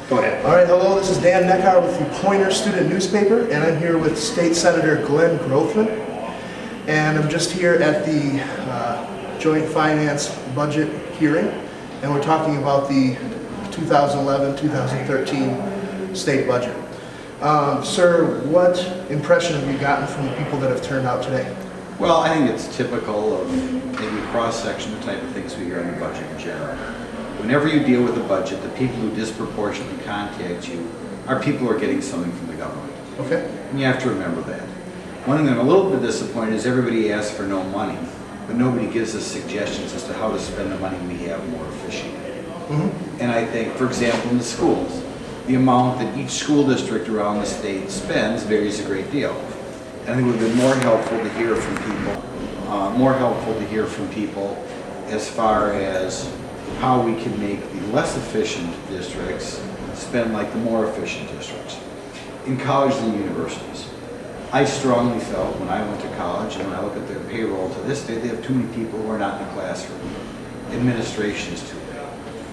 Go ahead. All right, hello, this is Dan Neckar with the Pointer Student Newspaper, and I'm here with State Senator Glenn Grothman. And I'm just here at the Joint Finance Budget hearing, and we're talking about the 2011-2013 state budget. Sir, what impression have you gotten from the people that have turned out today? Well, I think it's typical of maybe a cross-section of the type of things we hear on the budget in general. Whenever you deal with a budget, the people who disproportionately contact you are people who are getting something from the government. Okay. And you have to remember that. One thing I'm a little bit disappointed is everybody asks for no money, but nobody gives us suggestions as to how to spend the money we have more efficiently. And I think, for example, in the schools, the amount that each school district around the state spends varies a great deal. And I think it would have been more helpful to hear from people, as far as how we can make the less efficient districts spend like the more efficient districts. In colleges and universities, I strongly felt when I went to college, and when I look at their payroll to this day, they have too many people who are not in the classroom. Administration is too big.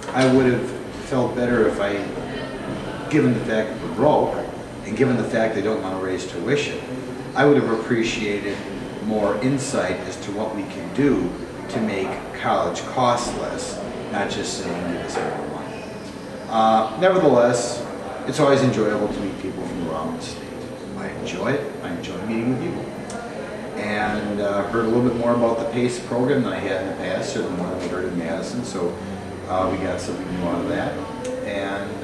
I would have felt better if I, given the fact that we're broke, and given the fact they don't want to raise tuition, I would have appreciated more insight as to what we can do to make college cost less, not just saying give us more money. Nevertheless, it's always enjoyable to meet people from around the state. I enjoy it. I enjoy meeting with people. And heard a little bit more about the PACE program than I had in the past, certainly more than we heard in Madison, so we got something new out of that. And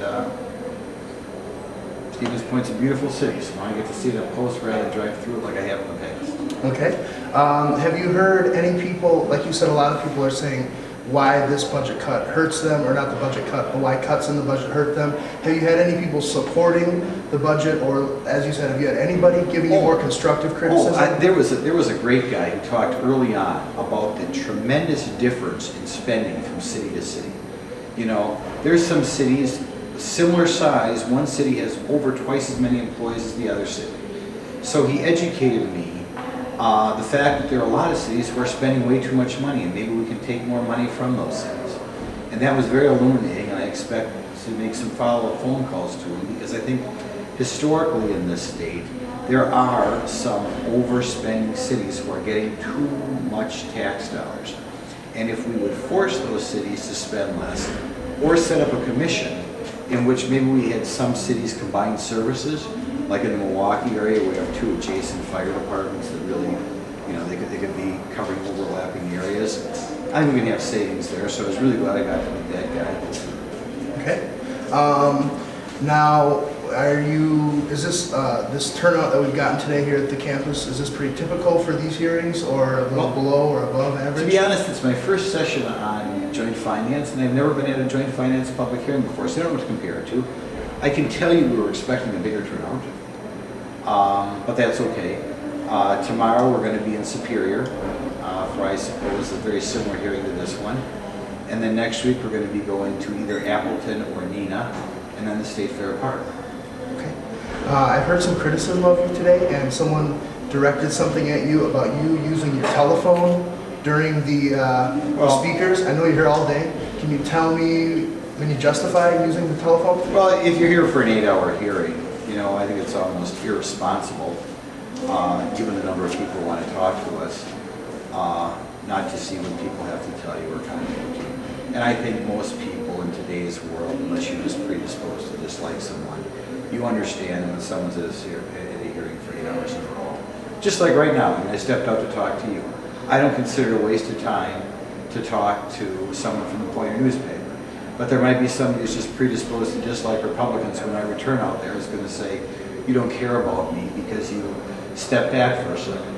Stevens Point's a beautiful city, so I get to see it up close rather than drive through it like I have in the past. Okay. Have you heard any people, like you said, a lot of people are saying why this budget cut hurts them, or not the budget cut, but why cuts in the budget hurt them? Have you had any people supporting the budget, or as you said, have you had anybody giving you more constructive criticism? There was a great guy who talked early on about the tremendous difference in spending from city to city. You know, there's some cities similar size, one city has over twice as many employees as the other city. So he educated me the fact that there are a lot of cities who are spending way too much money, and maybe we can take more money from those cities. And that was very illuminating, and I expect to make some follow-up phone calls to him, because I think historically in this state, there are some overspending cities who are getting too much tax dollars. And if we would force those cities to spend less, or set up a commission in which maybe we had some cities combine services, like in the Milwaukee area, we have two adjacent fire departments that really, you know, they could be covering overlapping areas. I think we can have savings there, so I was really glad I got to meet that guy. Okay. Now, is this turnout that we've gotten today here at the campus, is this pretty typical for these hearings, or a little below or above average? To be honest, it's my first session on joint finance, and I've never been at a joint finance public hearing before, so I don't know what to compare it to. I can tell you we were expecting a bigger turnout, but that's okay. Tomorrow we're going to be in Superior for, I suppose, a very similar hearing to this one. And then next week we're going to be going to either Appleton or Neenah, and then the State Fair Park. Okay. I've heard some criticism of you today, and someone directed something at you about you using your telephone during the speakers. I know you're here all day. Can you tell me when you justify using the telephone? Well, if you're here for an 8-hour hearing, you know, I think it's almost irresponsible, given the number of people who want to talk to us, not to see what people have to tell you or contact you. And I think most people in today's world, unless you're just predisposed to dislike someone, you understand when someone's at a hearing for 8 hours in a row. Just like right now, when I stepped out to talk to you, I don't consider it a waste of time to talk to someone from the Pointer newspaper. But there might be somebody who's just predisposed to dislike Republicans when I return out there is going to say, you don't care about me because you stepped back for a second.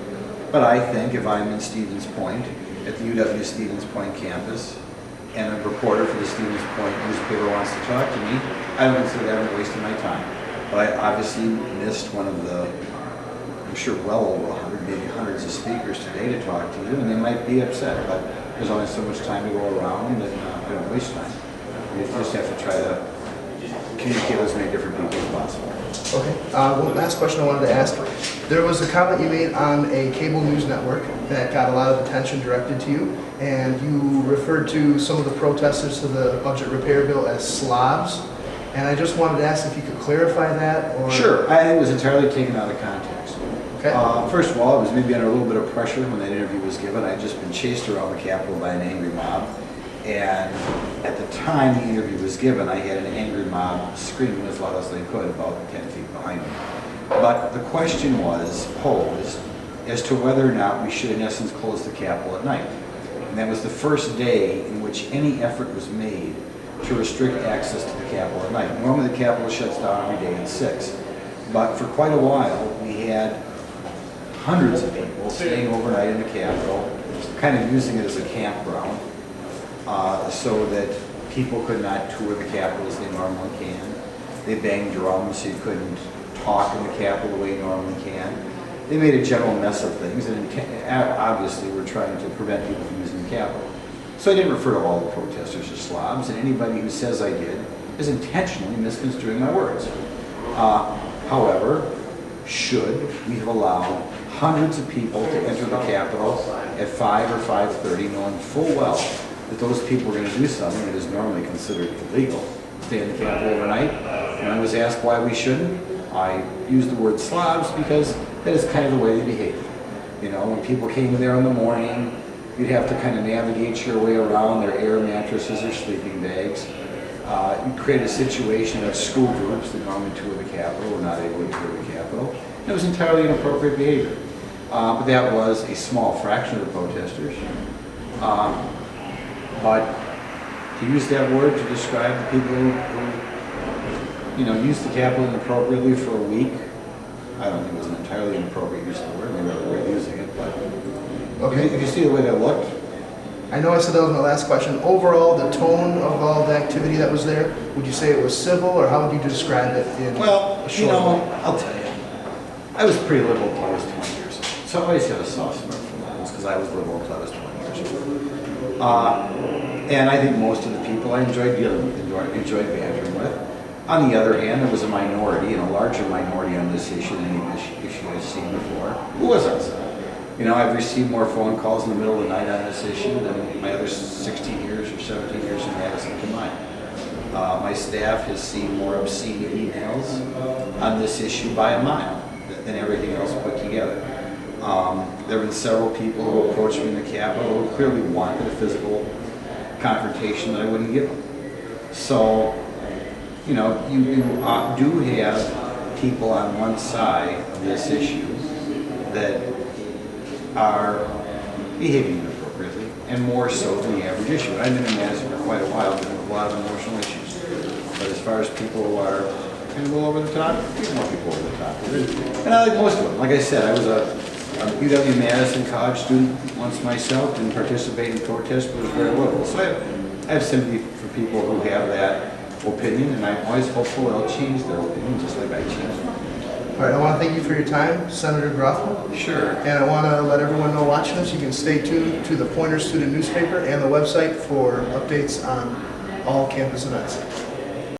But I think if I'm in Stevens Point, at the UW Stevens Point campus, and a reporter for the Stevens Point newspaper wants to talk to me, I don't consider that a waste of my time. But I obviously missed one of the, I'm sure well over 100, maybe hundreds of speakers today to talk to you, and they might be upset, but there's only so much time to go around, and I don't waste time. You just have to try to communicate with as many different people as possible. Okay. One last question I wanted to ask. There was a comment you made on a cable news network that got a lot of attention directed to you, and you referred to some of the protesters to the budget repair bill as slobs. And I just wanted to ask if you could clarify that, or? Sure, I think it was entirely taken out of context. Okay. First of all, I was maybe under a little bit of pressure when that interview was given. I'd just been chased around the Capitol by an angry mob. And at the time the interview was given, I had an angry mob screaming as loud as they could about 10 feet behind me. But the question was posed as to whether or not we should in essence close the Capitol at night. And that was the first day in which any effort was made to restrict access to the Capitol at night. Normally the Capitol shuts down every day at 6. But for quite a while we had hundreds of people staying overnight in the Capitol, kind of using it as a campground, so that people could not tour the Capitol as they normally can. They banged drums so you couldn't talk in the Capitol the way you normally can. They made a general mess of things, and obviously we're trying to prevent people from using the Capitol. So I didn't refer to all the protesters as slobs, and anybody who says I did is intentionally misconstruing my words. However, should we have allowed hundreds of people to enter the Capitol at 5 or 5:30, knowing full well that those people were going to do something that is normally considered illegal, stay in the Capitol overnight? When I was asked why we shouldn't, I used the word slobs because that is kind of the way they behave. You know, when people came there in the morning, you'd have to kind of navigate your way around their air mattresses or sleeping bags. You create a situation that school groups that normally tour the Capitol were not able to tour the Capitol. It was entirely inappropriate behavior. But that was a small fraction of the protesters. But to use that word to describe the people who used the Capitol inappropriately for a week, I don't think it was an entirely inappropriate use of the word. Maybe other way of using it, but okay. If you see the way that looked. I know I said that was my last question. Overall, the tone of all the activity that was there, would you say it was civil, or how would you describe it in Well, a short way? I'll tell you. I was pretty liberal until I was 20 years old. So I always had a soft spot for liberals because I was liberal until I was 20 years old. And I think most of the people I enjoyed dealing with, enjoyed bantering with. On the other hand, there was a minority, and a larger minority on this issue than any issue I've seen before, who was upset. I've received more phone calls in the middle of the night on this issue than my other 16 years or 17 years in Madison combined. My staff has seen more obscene emails on this issue by a mile than everything else put together. There have been several people who approached me in the Capitol who clearly wanted a physical confrontation that I wouldn't give them. So, you do have people on one side of this issue that are behaving inappropriately, and more so than the average issue. I've been in Madison for quite a while, dealing with a lot of emotional issues. But as far as people who are kind of a little over the top, there's more people over the top. And I like most of them. Like I said, I was a UW-Madison college student once myself, didn't participate in protests, but was very liberal. So I have sympathy for people who have that opinion, and I'm always hopeful they'll change their opinion, just like I changed mine. All right, I want to thank you for your time, Senator Grothman. Sure. And I want to let everyone know watching this, you can stay tuned to the Pointer Student newspaper and the website for updates on all campus events.